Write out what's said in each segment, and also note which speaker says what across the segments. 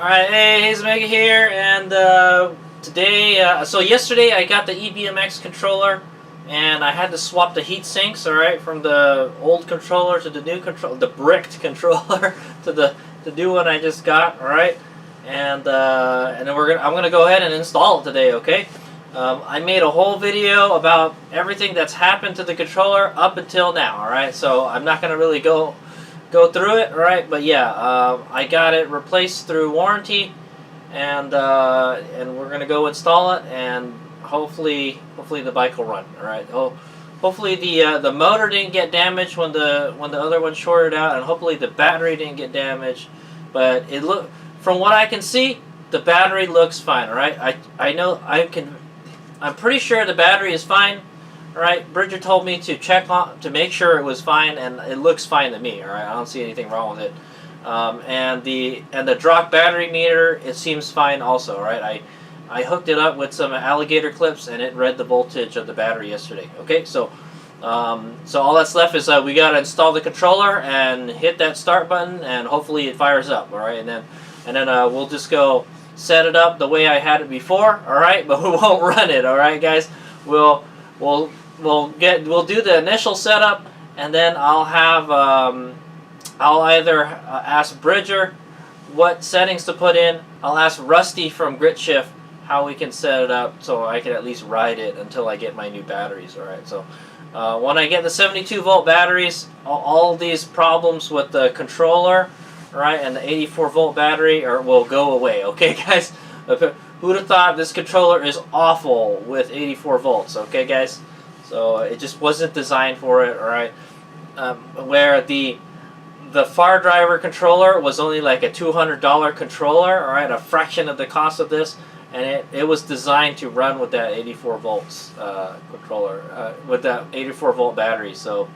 Speaker 1: Alright, hey, Hayes Mega here, and today, so yesterday I got the EBMX controller, and I had to swap the heat sinks, alright, from the old controller to the new controller, the bricked controller to the new one I just got, alright, and then I'm gonna go ahead and install it today, okay? I made a whole video about everything that's happened to the controller up until now, alright, so I'm not gonna really go through it, right? But yeah, I got it replaced through warranty, and we're gonna go install it, and hopefully the bike will run. All right. Oh, hopefully the motor didn't get damaged when the other one shorted out, and hopefully the battery didn't get damaged. But from what I can see, the battery looks fine. All right. I'm pretty sure the battery is fine. Alright, Bridget told me to check to make sure it was fine, and it looks fine to me. Alright, I don't see anything wrong with it. And the drop battery meter, it seems fine also. Alright, I hooked it up with some alligator clips, and it read the voltage of the battery yesterday. Okay, so all that's left is we gotta install the controller and hit that start button, and hopefully it fires up. Alright, and then we'll just go set it up the way I had it before. Alright, but we won't run it. Alright, guys, we'll do the initial setup, and then I'll have I'll either ask Bridger what settings to put in. I'll ask Rusty from GritShift how we can set it up so I can at least ride it until I get my new batteries. All right. So when I get the 72-volt batteries, all these problems with the controller, right, and the 84-volt battery will go away. Okay, guys. Who'd have thought this controller is awful with 84 volts? Okay, guys. So it just wasn't designed for it, alright? Where the far driver controller was only like a $200 controller, alright? A fraction of the cost of this, and it was designed to run with that 84 volts controller, with that 84 volt battery. So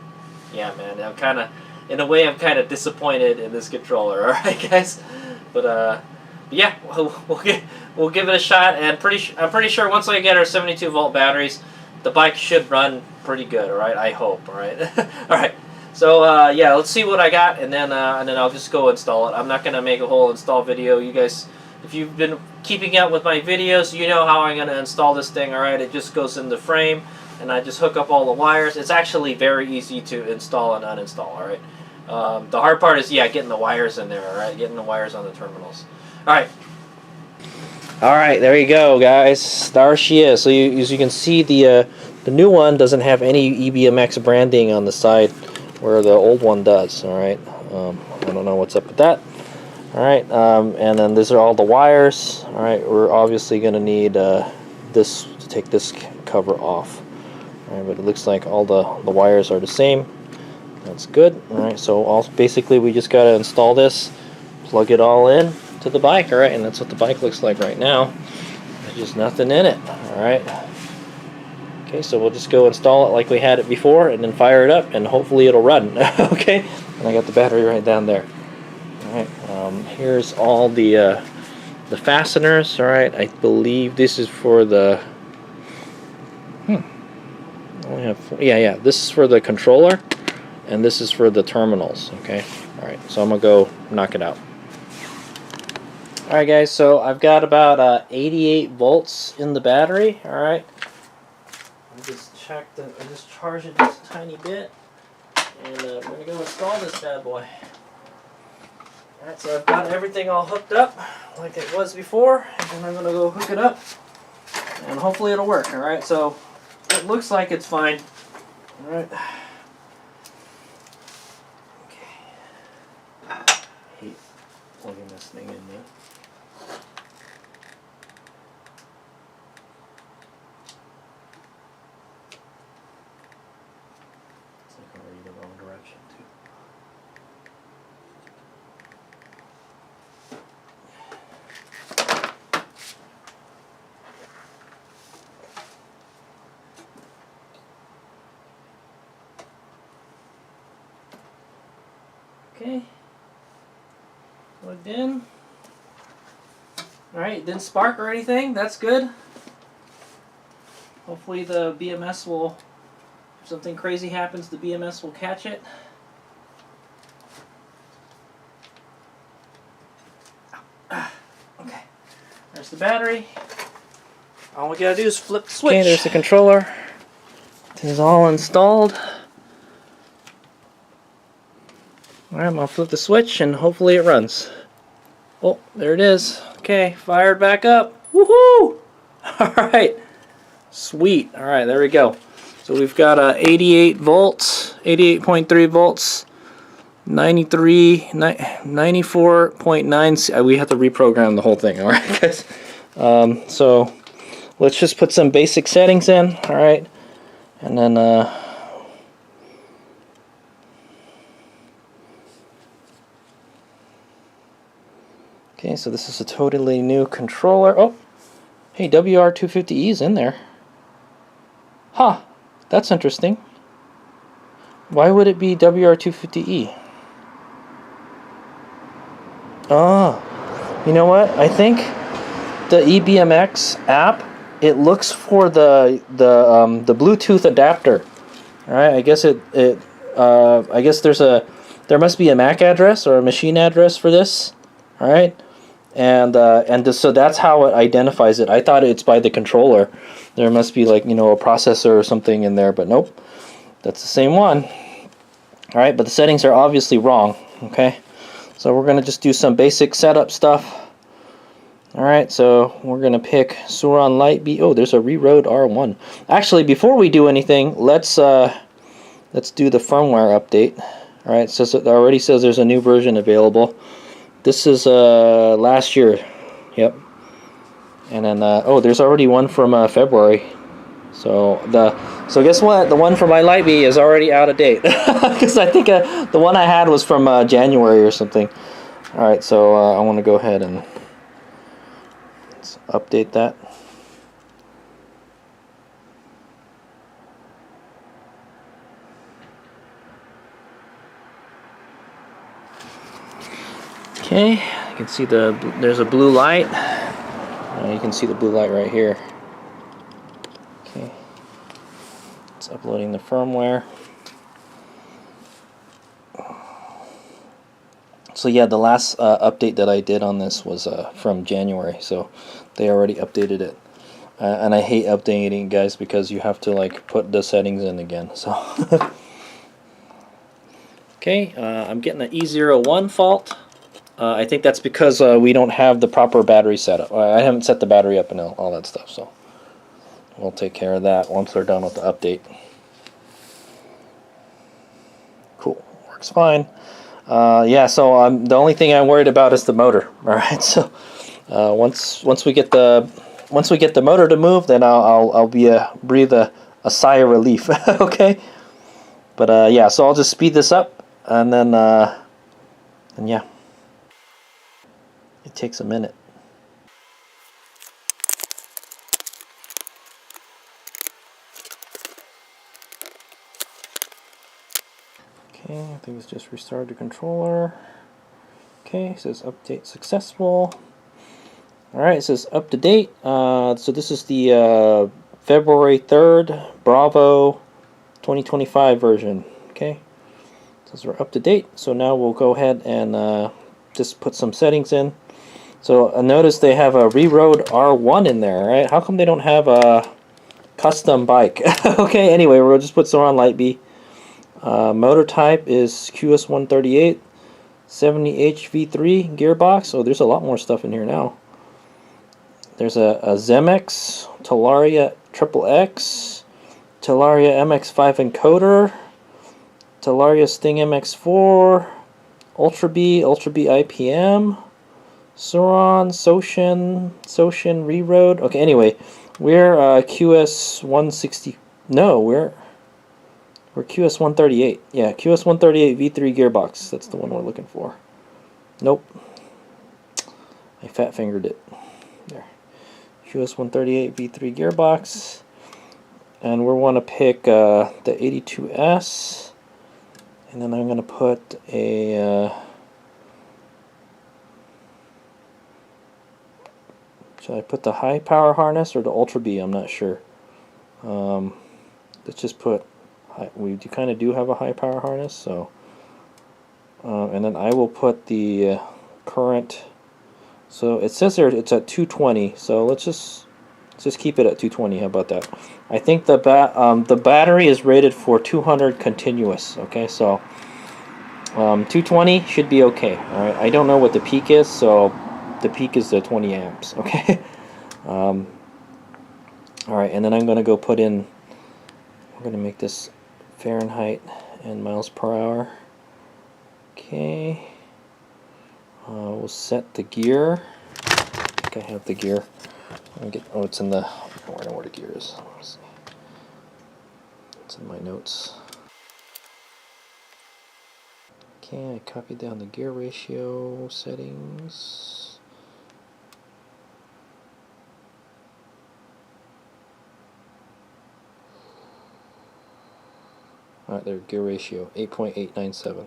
Speaker 1: yeah, man, in a way I'm kind of disappointed in this controller, alright, guys? But yeah, we'll give it a shot, and I'm pretty sure once I get our 72-volt batteries, the bike should run pretty good. All right, I hope. All right, all right. So yeah, let's see what I got, and then I'll just go install it. I'm not gonna make a whole install video. You guys, if you've been keeping up with my videos, you know how I'm gonna install this thing. All right, it just goes in the frame, and I just hook up all the wires. It's actually very easy to install and uninstall. All right. The hard part is getting the wires in there. All right, getting the wires on the terminals. All right. Alright, there you go, guys. There she is. So as you can see, the new one doesn't have any EBMX branding on the side where the old one does. Alright, I don't know what's up with that. Alright, and then these are all the wires. Alright, we're obviously going to need this to take this cover off. Alright, but it looks like all the wires are the same. That's good. Alright, so basically we just got to install this, plug it all in to the bike, alright, and that's what the bike looks like right now. There's just nothing in it, alright. Okay, so we'll just go install it like we had it before, and then fire it up, and hopefully it'll run. Okay, and I got the battery right down there. Alright, here's all the fasteners, alright. I believe this is for the yeah, this is for the controller, and this is for the terminals. Okay, alright, so I'm gonna go knock it out. Alright, guys, so I've got about 88 volts in the battery. Alright, I just charged it just a tiny bit, and we're gonna go install this bad boy. Alright, so I've got everything all hooked up like it was before, and I'm gonna go hook it up, and hopefully it'll work. Alright, so it looks like it's fine. Alright. Okay. I hate plugging this thing in there. The wrong direction too. Okay, plugged in. Alright, it didn't spark or anything, that's good. Hopefully the BMS will, if something crazy happens, the BMS will catch it. the battery. All we gotta do is flip the switch. Okay, there's the controller. It is all installed. Alright, I'm gonna flip the switch and hopefully it runs. Oh, there it is. Okay, fired back up. Woohoo! Alright. Sweet. Alright, there we go. So we've got 88 volts, 88.3 volts, 94.9. We have to reprogram the whole thing, alright guys? So let's just put some basic settings in, alright? And then okay, so this is a totally new controller. Oh, hey, WR250E is in there. Huh, that's interesting. Why would it be WR250E? Oh, you know what? I think the EBMX app, it looks for the Bluetooth adapter. All right, I guess I guess there must be a MAC address or a machine address for this. All right, so that's how it identifies it. I thought it's by the controller. There must be, like, you know, a processor or something in there, but nope, that's the same one. All right, but the settings are obviously wrong. Okay, so we're gonna just do some basic setup stuff. All right, so we're gonna pick Suron Light B. Oh, there's a Reroad R1. Actually, before we do anything, let's do the firmware update. All right, so it already says there's a new version available. This is last year. Yep. And then oh, there's already one from February. So guess what? The one for my Light B is already out of date because I think the one I had was from January or something. All right, so I want to go ahead and let's update that. Okay, you can see there's a blue light. You can see the blue light right here. Okay, it's uploading the firmware. So yeah, the last update that I did on this was from January, so they already updated it. And I hate updating it, guys, because you have to, like, put the settings in again. So okay, I'm getting an E01 fault. I think that's because we don't have the proper battery setup. I haven't set the battery up and all that stuff, so we'll take care of that once they're done with the update. Cool, works fine. Yeah, so the only thing I'm worried about is the motor. All right, so once we get the motor to move, then I'll breathe a sigh of relief. Okay, but yeah, so I'll just speed this up, and then yeah. It takes a minute. Okay, I think it's just restarted the controller. Okay, it says update successful. Alright, it says up to date. So this is the February 3rd Bravo 2025 version. Okay, it says we're up to date. So now we'll go ahead and just put some settings in. So notice they have a Reroad R1 in there, right? How come they don't have a custom bike? Okay, anyway, we'll just put Suron Light B. Motor type is QS138, 70H V3 gearbox. Oh, there's a lot more stuff in here now. There's a Zemex, Talaria XXX, Talaria MX5 encoder, Talaria Sting MX4, Ultra B IPM, Suron, Soshin, Reroad. Okay, anyway, we're QS160. No, we're QS138. Yeah, QS138 V3 gearbox. That's the one we're looking for. Nope. I fat fingered it. There. QS138 V3 gearbox. And we want to pick the 82S. And then I'm going to put a... should I put the high power harness or the Ultra B? I'm not sure. Let's just put... we kind of do have a high power harness, so... and then I will put the current So it says there it's at 220. So let's just keep it at 220. How about that? I think the battery is rated for 200 continuous. Okay, so 220 should be okay. All right. I don't know what the peak is, so the peak is the 20 amps. Okay. All right, and then I'm going to go put in. We're going to make this Fahrenheit and miles per hour. Okay. We'll set the gear. I think I have the gear. It's in the. I don't know where the gear is. Let's see. It's in my notes. Okay, I copied down the gear ratio settings. Alright, there, gear ratio 8.897.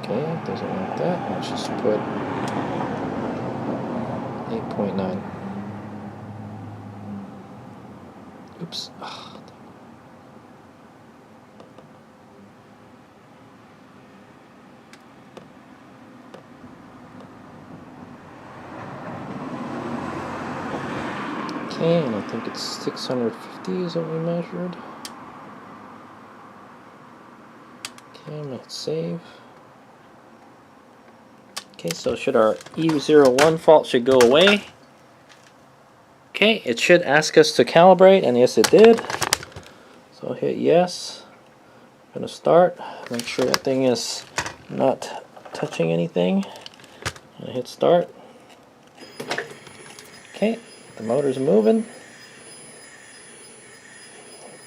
Speaker 1: Okay, doesn't like that. Let's just put 8.9. Oops. Okay, and I think it's 650 is what we measured. Okay, I'm going to save. Okay, so should our E01 fault should go away. Okay, it should ask us to calibrate, and yes it did. So I'll hit yes. I'm going to start. Make sure that thing is not touching anything. And hit start. Okay, the motor's moving.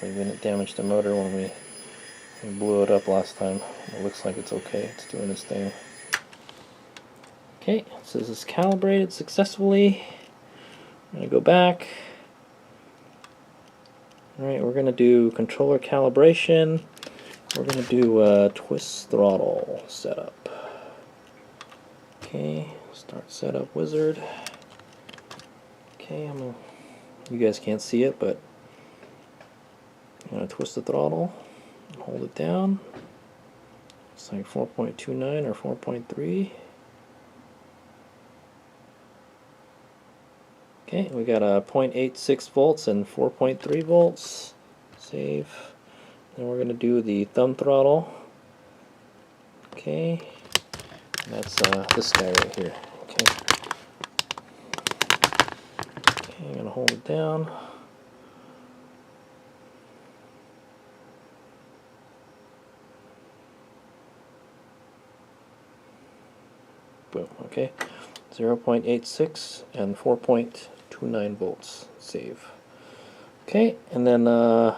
Speaker 1: We didn't damage the motor when we blew it up last time. It looks like it's okay. It's doing its thing. Okay, it says it's calibrated successfully. I'm going to go back. Alright, we're going to do controller calibration. We're going to do twist throttle setup. Okay, start setup wizard. Okay, you guys can't see it, but I'm going to twist the throttle and hold it down. It's like 4.29 or 4.3. Okay, we got a 0.86 volts and 4.3 volts. Save. Then we're going to do the thumb throttle. Okay, and that's this guy right here. Okay. Okay, I'm going to hold it down. Boom, okay. 0.86 and 4.29 volts. Save. Okay, and then I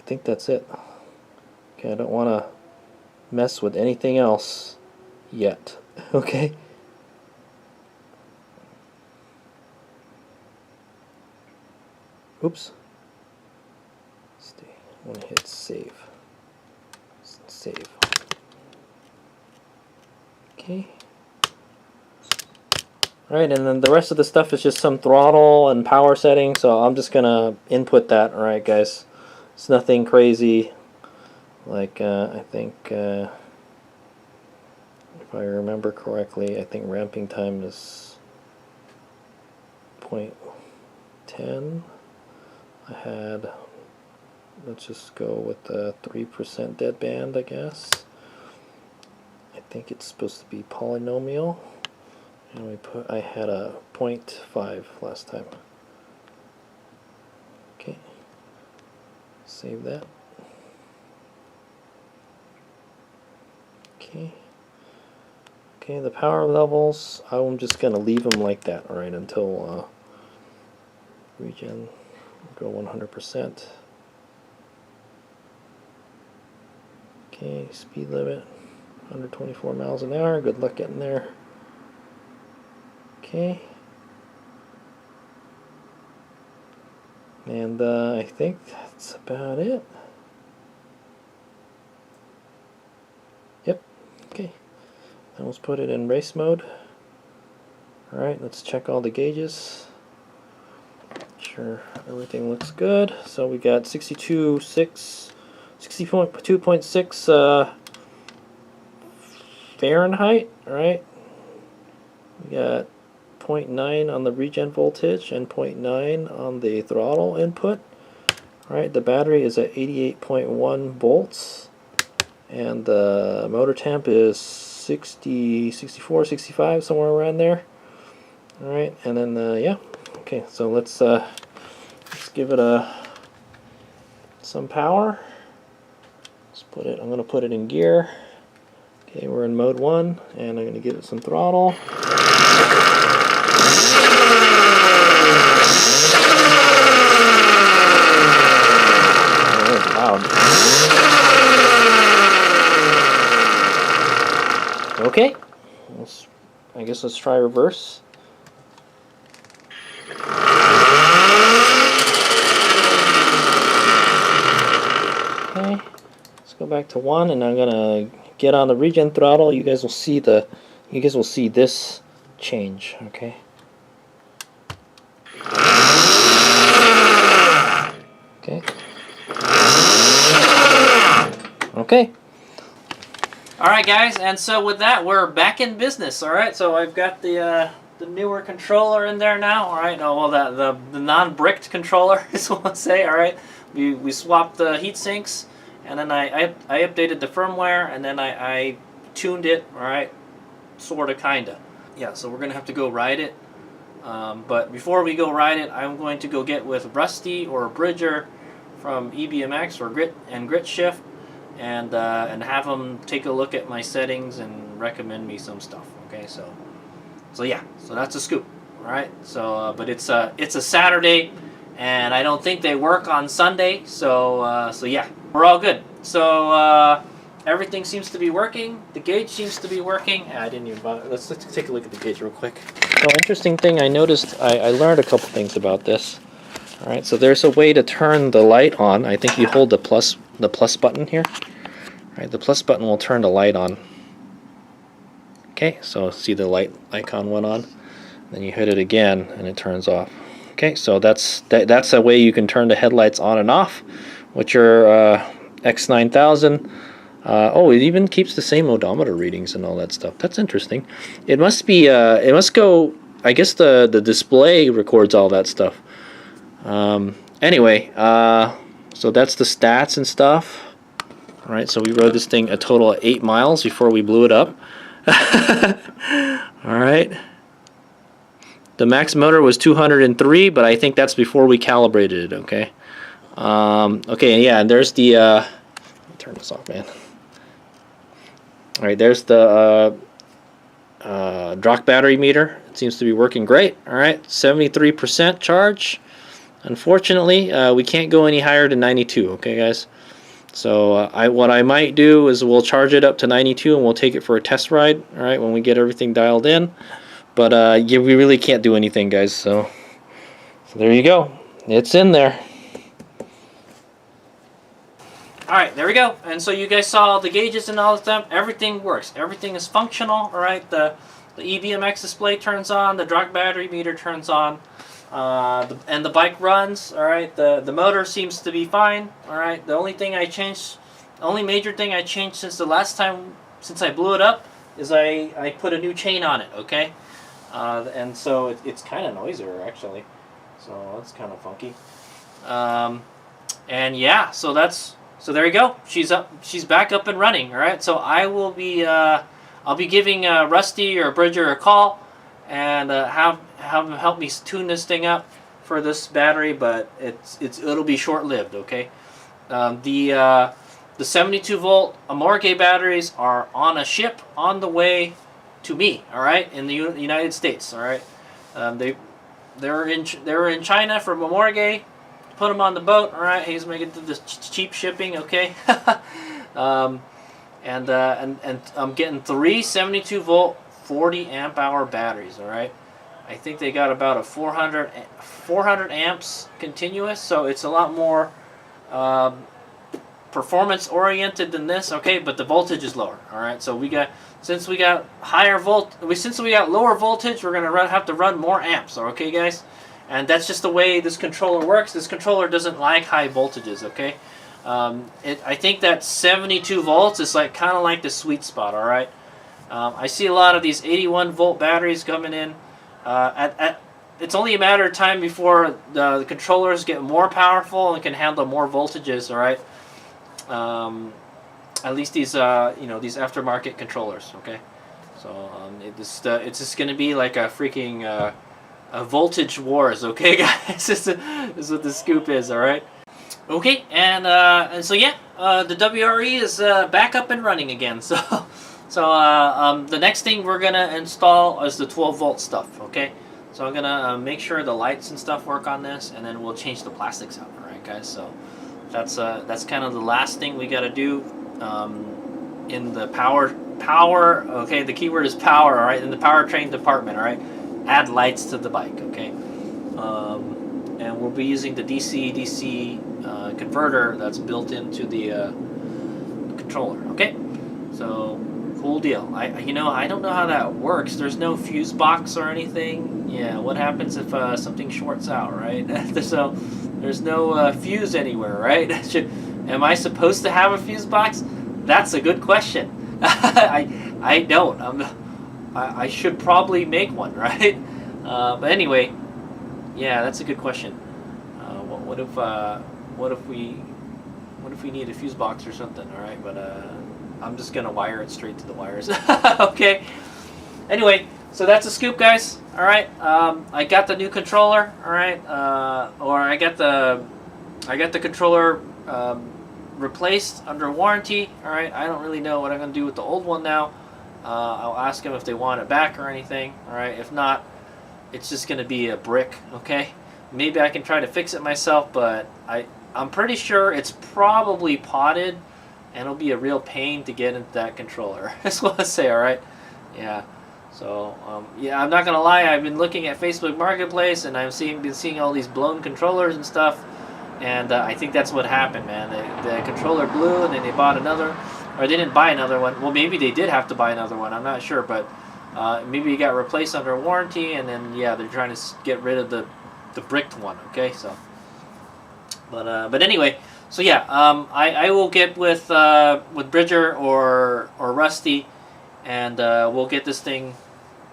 Speaker 1: think that's it. Okay, I don't want to mess with anything else yet. Okay. Oops. Stay. I want to hit save. Save. Okay. Alright, and then the rest of the stuff is just some throttle and power settings, so I'm just gonna input that. Alright guys, it's nothing crazy. Like I think if I remember correctly, I think ramping time is 0.10. I had, let's just go with the 3% deadband, I guess. I think it's supposed to be polynomial. And I had a 0.5 last time. Okay. Save that. Okay. Okay, the power levels, I'm just going to leave them like that, alright, until regen, go 100%. Okay, speed limit, 124 miles an hour, good luck getting there. Okay. And I think that's about it. Yep. Okay. Now let's put it in race mode. Alright, let's check all the gauges. sure everything looks good. So we got 60.2.6 Fahrenheit, right? We got 0.9 on the regen voltage and 0.9 on the throttle input. Right, the battery is at 88.1 volts, and the motor temp is 60, 64, 65, somewhere around there. All right, and then yeah, okay. So let's give it some power. Let's put it. I'm going to put it in gear. Okay, we're in mode 1, and I'm going to give it some throttle. Oh, loud. Okay, I guess let's try reverse. Okay, let's go back to 1, and I'm going to get on the regen throttle. You guys will see this change, okay? Okay. Okay. Alright guys, and so with that we're back in business, alright? So I've got the newer controller in there now, alright? Oh, well, the non-bricked controller is what I'll say, alright? We swapped the heat sinks, and then I updated the firmware, and then I tuned it, alright? Sorta, kinda. Yeah, so we're gonna have to go ride it. But before we go ride it, I'm going to go get with Rusty or Bridger from EBMX or Grit Shift, and have them take a look at my settings and recommend me some stuff. Okay, so yeah, so that's a scoop. All right, so but it's a Saturday, and I don't think they work on Sunday. So yeah, we're all good. So everything seems to be working. The gauge seems to be working. I didn't even bother. Let's take a look at the gauge real quick. So interesting thing I noticed. I learned a couple things about this. All right, so there's a way to turn the light on. I think you hold the plus button here. All right, the plus button will turn the light on. Okay, so see the light icon went on. Then you hit it again and it turns off. Okay, so that's a way you can turn the headlights on and off with your X-9000. Oh, it even keeps the same odometer readings and all that stuff. That's interesting. It must be. It must go. I guess the display records all that stuff. Anyway, so that's the stats and stuff. All right, so we rode this thing a total of 8 miles before we blew it up. All right. The max motor was 203, but I think that's before we calibrated it. Okay. Okay, yeah, and there's the. Let me turn this off, man. All right, there's the Drock battery meter. It seems to be working great. All right, 73% charge. Unfortunately, we can't go any higher than 92. Okay, guys. So what I might do is we'll charge it up to 92 and we'll take it for a test ride. All right, when we get everything dialed in. But yeah, we really can't do anything, guys. So there you go. It's in there. Alright, there we go. And so you guys saw the gauges and all the stuff. Everything works. Everything is functional. Alright, the EBMX display turns on. The Drock battery meter turns on. And the bike runs. Alright, the motor seems to be fine. Alright, the only major thing I changed since the last time, since I blew it up, is I put a new chain on it, okay? And so it's kind of noisier, actually. So that's kind of funky. And yeah, so there you go. She's back up and running. All right. So I'll be giving Rusty or Bridger a call and have them help me tune this thing up for this battery. But it'll be short lived. Okay. The 72 volt Amorque batteries are on a ship on the way to me. All right, in the United States. All right. They were in China from Amorque. Put them on the boat. All right, he's making this cheap shipping. Okay, and I'm getting 3 72 volt 40 amp hour batteries. All right, I think they got about a 400 amps continuous, so it's a lot more performance oriented than this. Okay, but the voltage is lower. All right, so since we got lower voltage, we're gonna have to run more amps. Okay, guys. And that's just the way this controller works. This controller doesn't like high voltages, okay? I think that 72 volts is like kind of like the sweet spot, all right? I see a lot of these 81 volt batteries coming in. It's only a matter of time before the controllers get more powerful and can handle more voltages, all right? At least these, these aftermarket controllers, okay? So it's just going to be like a freaking a voltage wars, okay, guys? This is what the scoop is, all right? Okay, and so yeah, the WRE is back up and running again. So the next thing we're gonna install is the 12 volt stuff. Okay, so I'm gonna make sure the lights and stuff work on this, and then we'll change the plastics out. All right, guys. So that's kind of the last thing we gotta do in the power. Okay, the keyword is power. All right, in the powertrain department. All right, add lights to the bike. Okay. And we'll be using the DC converter that's built into the controller. Okay, so cool deal. I don't know how that works. There's no fuse box or anything. Yeah, what happens if something shorts out, right? So there's no fuse anywhere, right? Am I supposed to have a fuse box? That's a good question. I don't. I should probably make one, right? But anyway. Yeah, that's a good question. What if we need a fuse box or something? All right, but I'm just gonna wire it straight to the wires. Okay. Anyway, so that's a scoop, guys. All right. I got the new controller. All right. Or I got the controller replaced under warranty. All right. I don't really know what I'm gonna do with the old one now. I'll ask them if they want it back or anything. All right. If not, it's just going to be a brick, okay? Maybe I can try to fix it myself, but I'm pretty sure it's probably potted, and it'll be a real pain to get into that controller. That's what I say, all right? Yeah. So, yeah, I'm not going to lie. I've been looking at Facebook Marketplace, and I've been seeing all these blown controllers and stuff, and I think that's what happened, man. The controller blew, and then they bought another, or they didn't buy another one. Well, maybe they did have to buy another one. I'm not sure, but maybe it got replaced under warranty, and then yeah, they're trying to get rid of the bricked one. Okay, so but anyway, so yeah, I will get with Bridger or Rusty, and we'll get this thing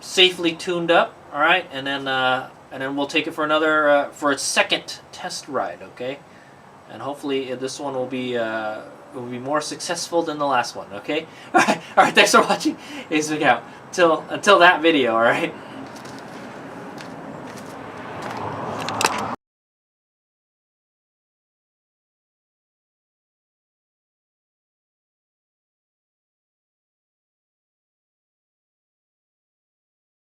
Speaker 1: safely tuned up. All right, and then we'll take it for another for its second test ride. Okay, and hopefully this one will be more successful than the last one. Okay, all right. Thanks for watching. Ace out. Until that video. All right.